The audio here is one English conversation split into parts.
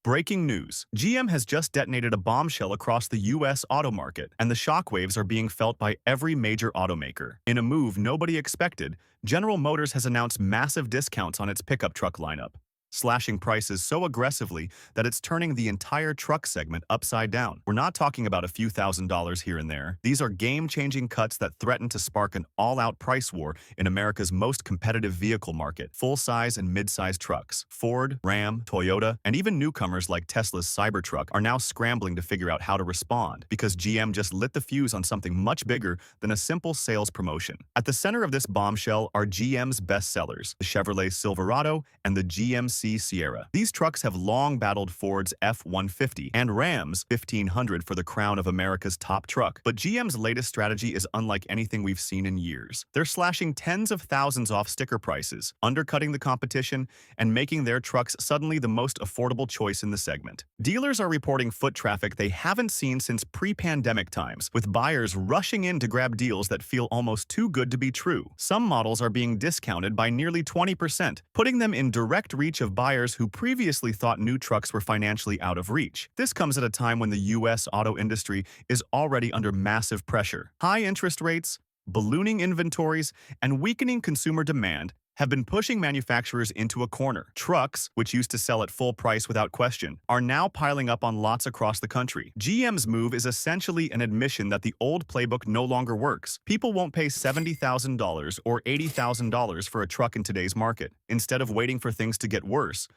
Breaking news. GM has just detonated a bombshell across the US auto market, and the shockwaves are being felt by every major automaker. In a move nobody expected, General Motors has announced massive discounts on its pickup truck lineup, slashing prices so aggressively that it's turning the entire truck segment upside down. We're not talking about a few $1,000s here and there. These are game-changing cuts that threaten to spark an all-out price war in America's most competitive vehicle market. Full-size and mid-size trucks, Ford, Ram, Toyota, and even newcomers like Tesla's Cybertruck are now scrambling to figure out how to respond because GM just lit the fuse on something much bigger than a simple sales promotion. At the center of this bombshell are GM's best sellers, the Chevrolet Silverado and the GMC Sierra. These trucks have long battled Ford's F-150 and Ram's 1500 for the crown of America's top truck. But GM's latest strategy is unlike anything we've seen in years. They're slashing tens of thousands off sticker prices, undercutting the competition, and making their trucks suddenly the most affordable choice in the segment. Dealers are reporting foot traffic they haven't seen since pre-pandemic times, with buyers rushing in to grab deals that feel almost too good to be true. Some models are being discounted by nearly 20%, putting them in direct reach of buyers who previously thought new trucks were financially out of reach. This comes at a time when the US auto industry is already under massive pressure. High interest rates, ballooning inventories, and weakening consumer demand have been pushing manufacturers into a corner. Trucks, which used to sell at full price without question, are now piling up on lots across the country. GM's move is essentially an admission that the old playbook no longer works. People won't pay $70,000 or $80,000 for a truck in today's market. Instead of waiting for things to get worse,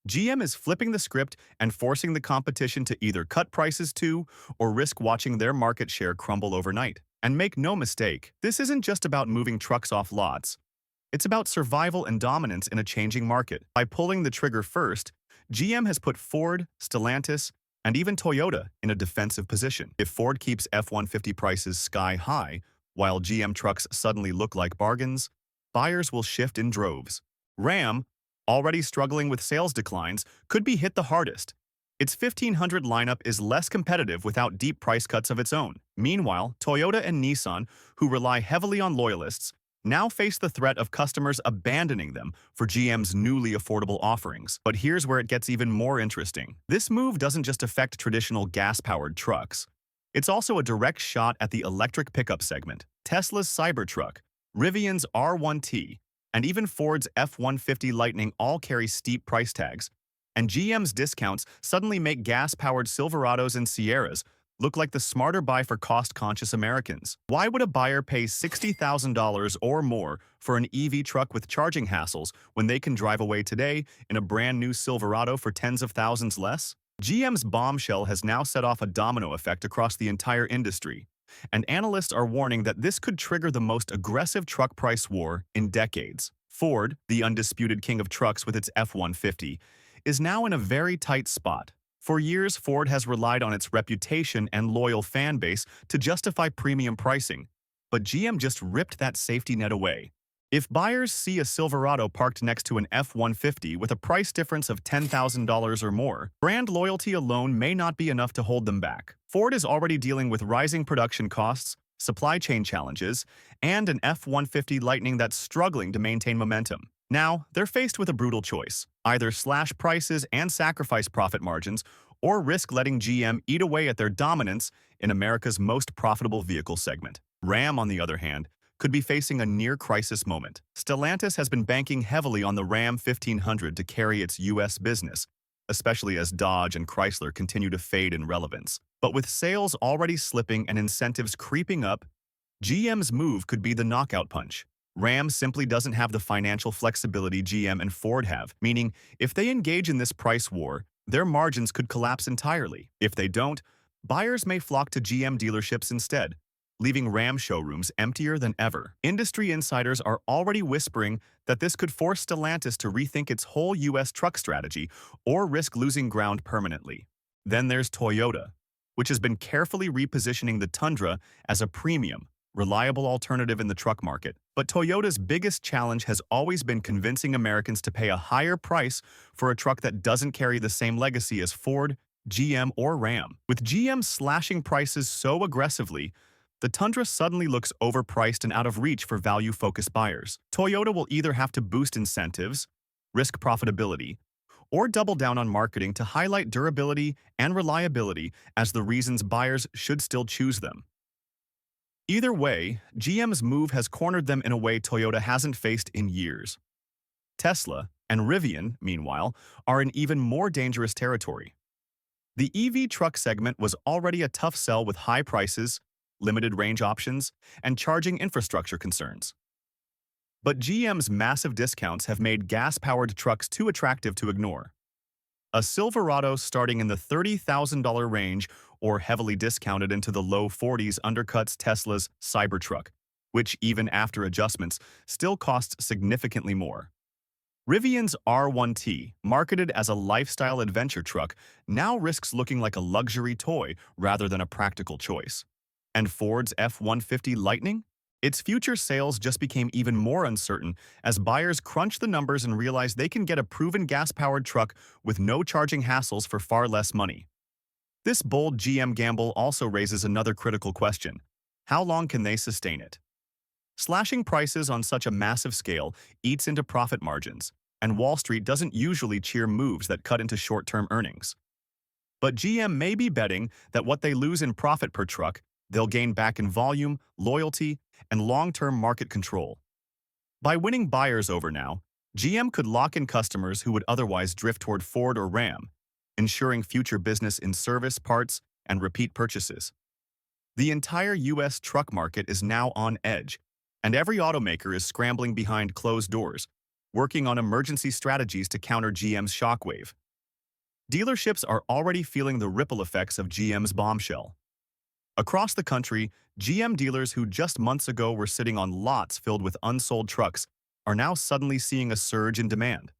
GM is flipping the script and forcing the competition to either cut prices to or risk watching their market share crumble overnight. And make no mistake, this isn't just about moving trucks off lots. It's about survival and dominance in a changing market. By pulling the trigger first, GM has put Ford, Stellantis, and even Toyota in a defensive position. If Ford keeps F-150 prices sky high, while GM trucks suddenly look like bargains, buyers will shift in droves. Ram, already struggling with sales declines, could be hit the hardest. Its 1500 lineup is less competitive without deep price cuts of its own. Meanwhile, Toyota and Nissan, who rely heavily on loyalists, now face the threat of customers abandoning them for GM's newly affordable offerings. But here's where it gets even more interesting. This move doesn't just affect traditional gas-powered trucks. It's also a direct shot at the electric pickup segment. Tesla's Cybertruck, Rivian's R1T, and even Ford's F-150 Lightning all carry steep price tags. And GM's discounts suddenly make gas-powered Silverados and Sierras look like the smarter buy for cost-conscious Americans. Why would a buyer pay $60,000 or more for an EV truck with charging hassles when they can drive away today in a brand new Silverado for tens of thousands less? GM's bombshell has now set off a domino effect across the entire industry, and analysts are warning that this could trigger the most aggressive truck price war in decades. Ford, the undisputed king of trucks with its F-150, is now in a very tight spot. For years, Ford has relied on its reputation and loyal fan base to justify premium pricing, but GM just ripped that safety net away. If buyers see a Silverado parked next to an F-150 with a price difference of $10,000 or more, brand loyalty alone may not be enough to hold them back. Ford is already dealing with rising production costs, supply chain challenges, and an F-150 Lightning that's struggling to maintain momentum. Now, they're faced with a brutal choice. Either slash prices and sacrifice profit margins, or risk letting GM eat away at their dominance in America's most profitable vehicle segment. Ram, on the other hand, could be facing a near-crisis moment. Stellantis has been banking heavily on the Ram 1500 to carry its U.S. business, especially as Dodge and Chrysler continue to fade in relevance. But with sales already slipping and incentives creeping up, GM's move could be the knockout punch. Ram simply doesn't have the financial flexibility GM and Ford have, meaning if they engage in this price war, their margins could collapse entirely. If they don't, buyers may flock to GM dealerships instead, leaving Ram showrooms emptier than ever. Industry insiders are already whispering that this could force Stellantis to rethink its whole U.S. truck strategy or risk losing ground permanently. Then there's Toyota, which has been carefully repositioning the Tundra as a premium, reliable alternative in the truck market. But Toyota's biggest challenge has always been convincing Americans to pay a higher price for a truck that doesn't carry the same legacy as Ford, GM, or Ram. With GM slashing prices so aggressively, the Tundra suddenly looks overpriced and out of reach for value-focused buyers. Toyota will either have to boost incentives, risk profitability, or double down on marketing to highlight durability and reliability as the reasons buyers should still choose them. Either way, GM's move has cornered them in a way Toyota hasn't faced in years. Tesla and Rivian, meanwhile, are in even more dangerous territory. The EV truck segment was already a tough sell with high prices, limited range options, and charging infrastructure concerns. But GM's massive discounts have made gas-powered trucks too attractive to ignore. A Silverado starting in the $30,000 range or heavily discounted into the low 40s undercuts Tesla's Cybertruck, which, even after adjustments, still costs significantly more. Rivian's R1T, marketed as a lifestyle adventure truck, now risks looking like a luxury toy rather than a practical choice. And Ford's F-150 Lightning? Its future sales just became even more uncertain as buyers crunch the numbers and realize they can get a proven gas-powered truck with no charging hassles for far less money. This bold GM gamble also raises another critical question. How long can they sustain it? Slashing prices on such a massive scale eats into profit margins, and Wall Street doesn't usually cheer moves that cut into short-term earnings. But GM may be betting that what they lose in profit per truck, they'll gain back in volume, loyalty, and long-term market control. By winning buyers over now, GM could lock in customers who would otherwise drift toward Ford or Ram, ensuring future business in service, parts, and repeat purchases. The entire U.S. truck market is now on edge, and every automaker is scrambling behind closed doors, working on emergency strategies to counter GM's shockwave. Dealerships are already feeling the ripple effects of GM's bombshell. Across the country, GM dealers who just months ago were sitting on lots filled with unsold trucks are now suddenly seeing a surge in demand.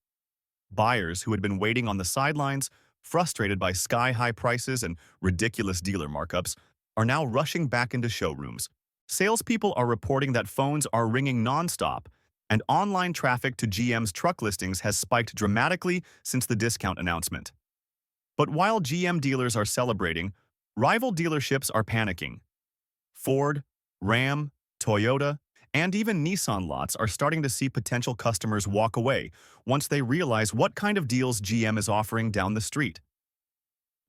Buyers who had been waiting on the sidelines, frustrated by sky-high prices and ridiculous dealer markups, are now rushing back into showrooms. Salespeople are reporting that phones are ringing nonstop, and online traffic to GM's truck listings has spiked dramatically since the discount announcement. But while GM dealers are celebrating, rival dealerships are panicking. Ford, Ram, Toyota, and even Nissan lots are starting to see potential customers walk away once they realize what kind of deals GM is offering down the street.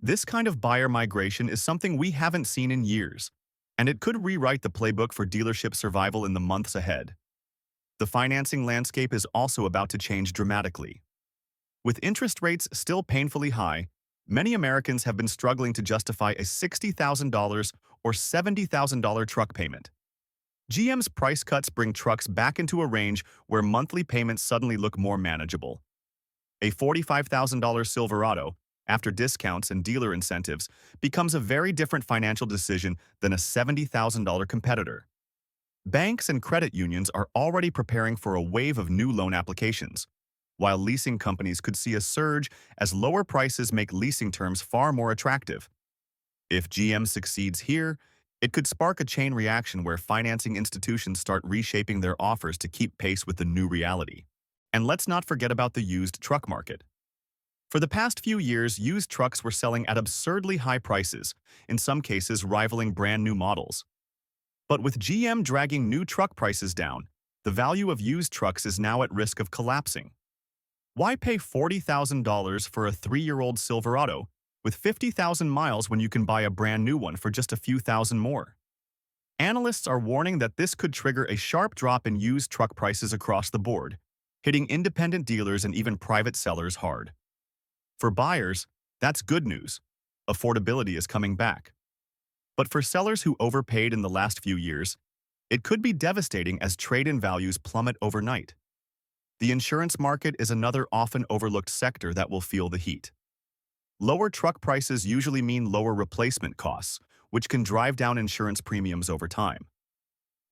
This kind of buyer migration is something we haven't seen in years, and it could rewrite the playbook for dealership survival in the months ahead. The financing landscape is also about to change dramatically. With interest rates still painfully high, many Americans have been struggling to justify a $60,000 or $70,000 truck payment. GM's price cuts bring trucks back into a range where monthly payments suddenly look more manageable. A $45,000 Silverado, after discounts and dealer incentives, becomes a very different financial decision than a $70,000 competitor. Banks and credit unions are already preparing for a wave of new loan applications, while leasing companies could see a surge as lower prices make leasing terms far more attractive. If GM succeeds here, it could spark a chain reaction where financing institutions start reshaping their offers to keep pace with the new reality. And let's not forget about the used truck market. For the past few years, used trucks were selling at absurdly high prices, in some cases rivaling brand new models. But with GM dragging new truck prices down, the value of used trucks is now at risk of collapsing. Why pay $40,000 for a 3-year-old Silverado with 50,000 miles when you can buy a brand new one for just a few thousand more? Analysts are warning that this could trigger a sharp drop in used truck prices across the board, hitting independent dealers and even private sellers hard. For buyers, that's good news. Affordability is coming back. But for sellers who overpaid in the last few years, it could be devastating as trade-in values plummet overnight. The insurance market is another often overlooked sector that will feel the heat. Lower truck prices usually mean lower replacement costs, which can drive down insurance premiums over time.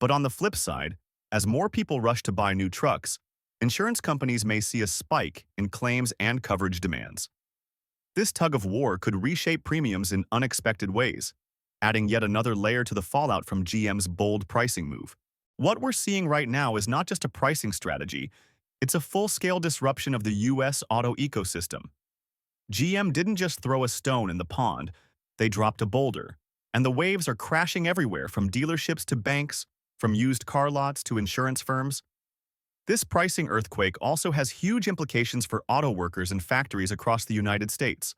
But on the flip side, as more people rush to buy new trucks, insurance companies may see a spike in claims and coverage demands. This tug of war could reshape premiums in unexpected ways, adding yet another layer to the fallout from GM's bold pricing move. What we're seeing right now is not just a pricing strategy, it's a full-scale disruption of the U.S. auto ecosystem. GM didn't just throw a stone in the pond, they dropped a boulder, and the waves are crashing everywhere from dealerships to banks, from used car lots to insurance firms. This pricing earthquake also has huge implications for auto workers and factories across the United States.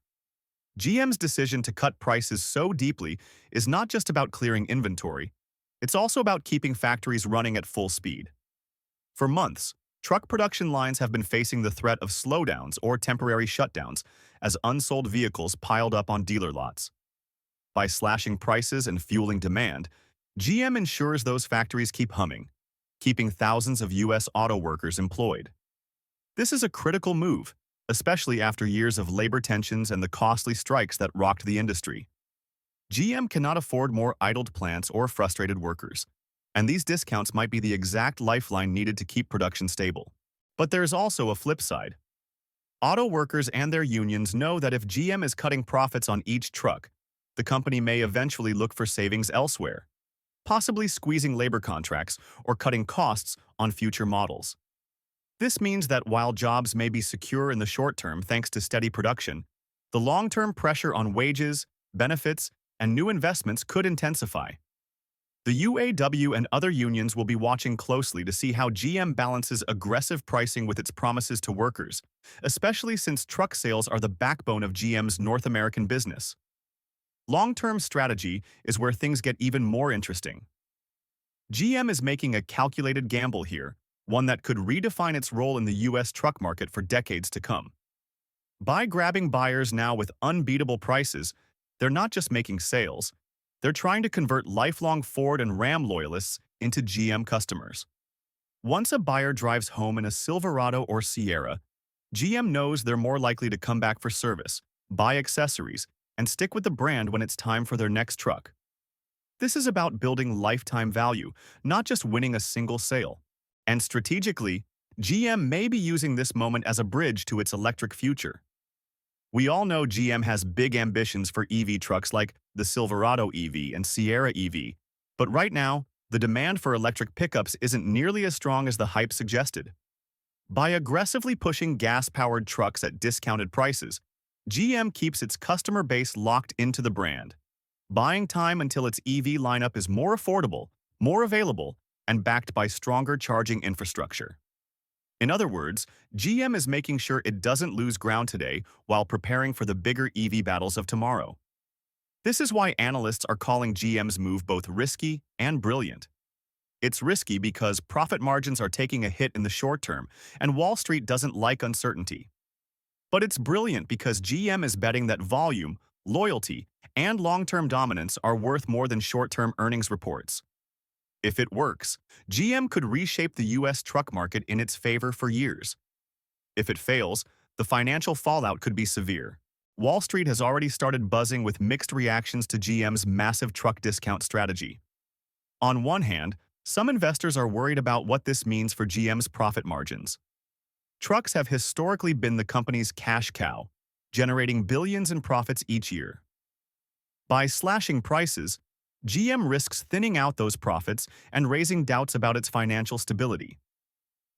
GM's decision to cut prices so deeply is not just about clearing inventory, it's also about keeping factories running at full speed. For months, truck production lines have been facing the threat of slowdowns or temporary shutdowns as unsold vehicles piled up on dealer lots. By slashing prices and fueling demand, GM ensures those factories keep humming, keeping thousands of U.S. auto workers employed. This is a critical move, especially after years of labor tensions and the costly strikes that rocked the industry. GM cannot afford more idled plants or frustrated workers, and these discounts might be the exact lifeline needed to keep production stable. But there's also a flip side. Auto workers and their unions know that if GM is cutting profits on each truck, the company may eventually look for savings elsewhere, possibly squeezing labor contracts or cutting costs on future models. This means that while jobs may be secure in the short term thanks to steady production, the long-term pressure on wages, benefits, and new investments could intensify. The UAW and other unions will be watching closely to see how GM balances aggressive pricing with its promises to workers, especially since truck sales are the backbone of GM's North American business. Long-term strategy is where things get even more interesting. GM is making a calculated gamble here, one that could redefine its role in the U.S. truck market for decades to come. By grabbing buyers now with unbeatable prices, they're not just making sales, they're trying to convert lifelong Ford and Ram loyalists into GM customers. Once a buyer drives home in a Silverado or Sierra, GM knows they're more likely to come back for service, buy accessories, and stick with the brand when it's time for their next truck. This is about building lifetime value, not just winning a single sale. And strategically, GM may be using this moment as a bridge to its electric future. We all know GM has big ambitions for EV trucks like the Silverado EV and Sierra EV, but right now, the demand for electric pickups isn't nearly as strong as the hype suggested. By aggressively pushing gas-powered trucks at discounted prices, GM keeps its customer base locked into the brand, buying time until its EV lineup is more affordable, more available, and backed by stronger charging infrastructure. In other words, GM is making sure it doesn't lose ground today while preparing for the bigger EV battles of tomorrow. This is why analysts are calling GM's move both risky and brilliant. It's risky because profit margins are taking a hit in the short term, and Wall Street doesn't like uncertainty. But it's brilliant because GM is betting that volume, loyalty, and long-term dominance are worth more than short-term earnings reports. If it works, GM could reshape the U.S. truck market in its favor for years. If it fails, the financial fallout could be severe. Wall Street has already started buzzing with mixed reactions to GM's massive truck discount strategy. On one hand, some investors are worried about what this means for GM's profit margins. Trucks have historically been the company's cash cow, generating billions in profits each year. By slashing prices, GM risks thinning out those profits and raising doubts about its financial stability.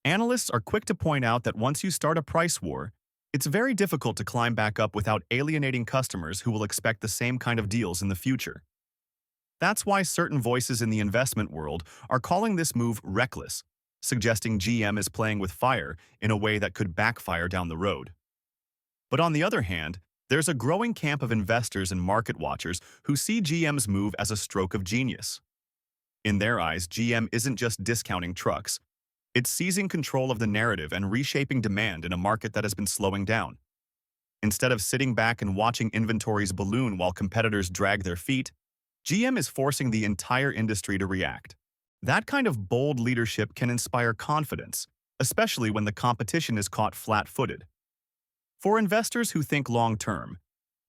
Analysts are quick to point out that once you start a price war, it's very difficult to climb back up without alienating customers who will expect the same kind of deals in the future. That's why certain voices in the investment world are calling this move reckless, suggesting GM is playing with fire in a way that could backfire down the road. But on the other hand, there's a growing camp of investors and market watchers who see GM's move as a stroke of genius. In their eyes, GM isn't just discounting trucks. It's seizing control of the narrative and reshaping demand in a market that has been slowing down. Instead of sitting back and watching inventories balloon while competitors drag their feet, GM is forcing the entire industry to react. That kind of bold leadership can inspire confidence, especially when the competition is caught flat-footed. For investors who think long-term,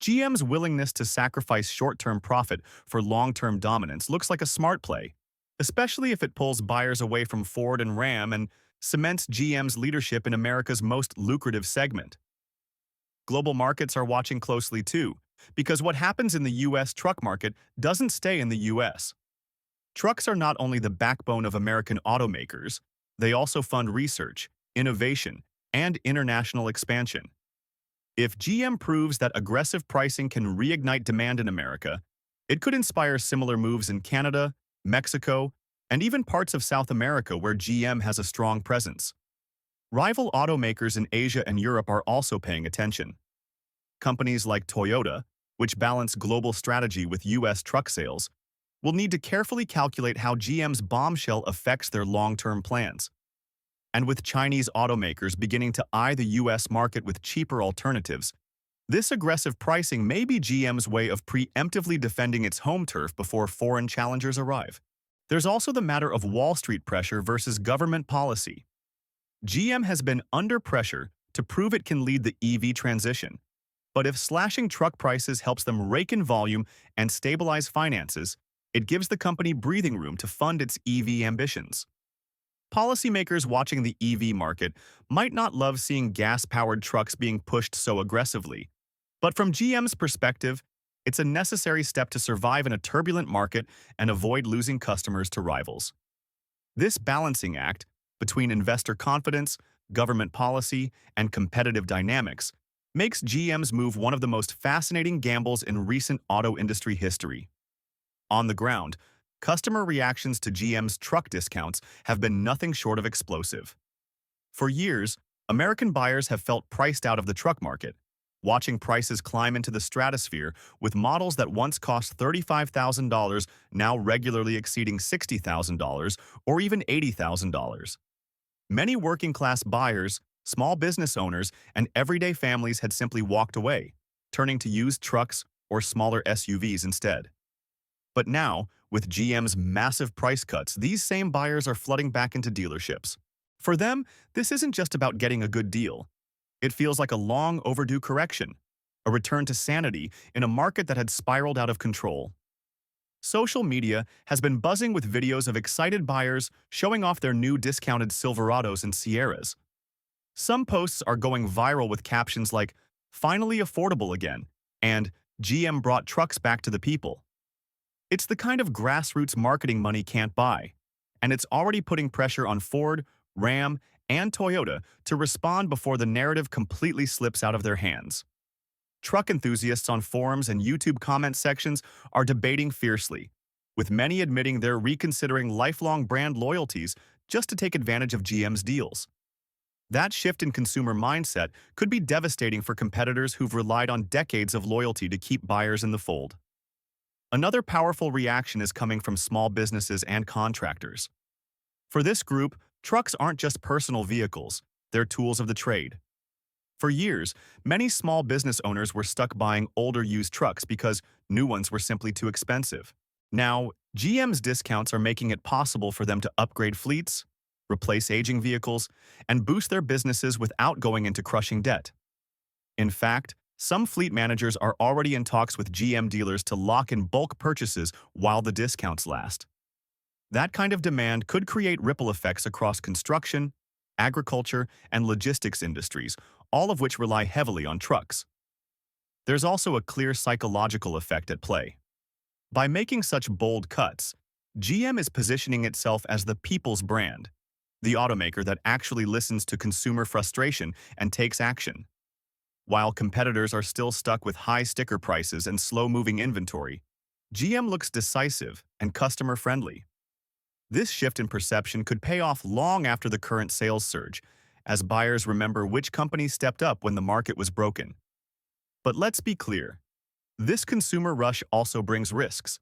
GM's willingness to sacrifice short-term profit for long-term dominance looks like a smart play, especially if it pulls buyers away from Ford and Ram and cements GM's leadership in America's most lucrative segment. Global markets are watching closely too, because what happens in the U.S. truck market doesn't stay in the U.S. Trucks are not only the backbone of American automakers, they also fund research, innovation, and international expansion. If GM proves that aggressive pricing can reignite demand in America, it could inspire similar moves in Canada, Mexico, and even parts of South America where GM has a strong presence. Rival automakers in Asia and Europe are also paying attention. Companies like Toyota, which balance global strategy with U.S. truck sales, will need to carefully calculate how GM's bombshell affects their long-term plans. And with Chinese automakers beginning to eye the U.S. market with cheaper alternatives, this aggressive pricing may be GM's way of preemptively defending its home turf before foreign challengers arrive. There's also the matter of Wall Street pressure versus government policy. GM has been under pressure to prove it can lead the EV transition. But if slashing truck prices helps them rake in volume and stabilize finances, it gives the company breathing room to fund its EV ambitions. Policymakers watching the EV market might not love seeing gas-powered trucks being pushed so aggressively, but from GM's perspective, it's a necessary step to survive in a turbulent market and avoid losing customers to rivals. This balancing act between investor confidence, government policy, and competitive dynamics makes GM's move one of the most fascinating gambles in recent auto industry history. On the ground, customer reactions to GM's truck discounts have been nothing short of explosive. For years, American buyers have felt priced out of the truck market, watching prices climb into the stratosphere with models that once cost $35,000 now regularly exceeding $60,000 or even $80,000. Many working-class buyers, small business owners, and everyday families had simply walked away, turning to used trucks or smaller SUVs instead. But now, with GM's massive price cuts, these same buyers are flooding back into dealerships. For them, this isn't just about getting a good deal. It feels like a long overdue correction, a return to sanity in a market that had spiraled out of control. Social media has been buzzing with videos of excited buyers showing off their new discounted Silverados and Sierras. Some posts are going viral with captions like, "Finally affordable again," and "GM brought trucks back to the people." It's the kind of grassroots marketing money can't buy, and it's already putting pressure on Ford, Ram, and Toyota to respond before the narrative completely slips out of their hands. Truck enthusiasts on forums and YouTube comment sections are debating fiercely, with many admitting they're reconsidering lifelong brand loyalties just to take advantage of GM's deals. That shift in consumer mindset could be devastating for competitors who've relied on decades of loyalty to keep buyers in the fold. Another powerful reaction is coming from small businesses and contractors. For this group, trucks aren't just personal vehicles, they're tools of the trade. For years, many small business owners were stuck buying older used trucks because new ones were simply too expensive. Now, GM's discounts are making it possible for them to upgrade fleets, replace aging vehicles, and boost their businesses without going into crushing debt. In fact, some fleet managers are already in talks with GM dealers to lock in bulk purchases while the discounts last. That kind of demand could create ripple effects across construction, agriculture, and logistics industries, all of which rely heavily on trucks. There's also a clear psychological effect at play. By making such bold cuts, GM is positioning itself as the people's brand, the automaker that actually listens to consumer frustration and takes action. While competitors are still stuck with high sticker prices and slow-moving inventory, GM looks decisive and customer-friendly. This shift in perception could pay off long after the current sales surge, as buyers remember which company stepped up when the market was broken. But let's be clear, this consumer rush also brings risks.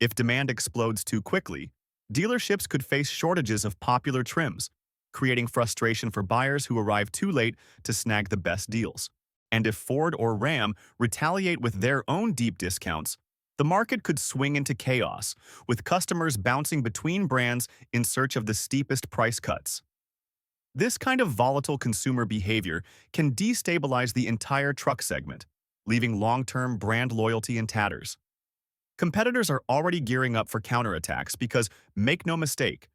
If demand explodes too quickly, dealerships could face shortages of popular trims, creating frustration for buyers who arrive too late to snag the best deals. And if Ford or Ram retaliate with their own deep discounts, the market could swing into chaos, with customers bouncing between brands in search of the steepest price cuts. This kind of volatile consumer behavior can destabilize the entire truck segment, leaving long-term brand loyalty in tatters. Competitors are already gearing up for counterattacks because, make no mistake,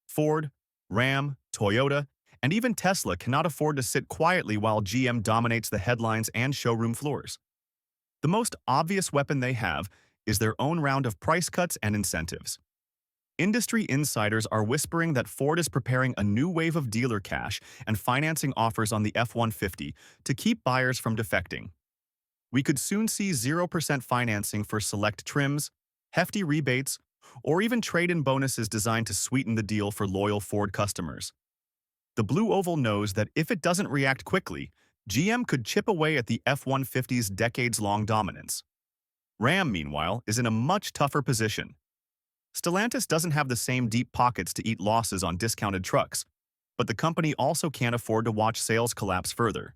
Ford, Ram, Toyota, and even Tesla cannot afford to sit quietly while GM dominates the headlines and showroom floors. The most obvious weapon they have is their own round of price cuts and incentives. Industry insiders are whispering that Ford is preparing a new wave of dealer cash and financing offers on the F-150 to keep buyers from defecting. We could soon see 0% financing for select trims, hefty rebates, or even trade-in bonuses designed to sweeten the deal for loyal Ford customers. The Blue Oval knows that if it doesn't react quickly, GM could chip away at the F-150's decades-long dominance. Ram, meanwhile, is in a much tougher position. Stellantis doesn't have the same deep pockets to eat losses on discounted trucks, but the company also can't afford to watch sales collapse further.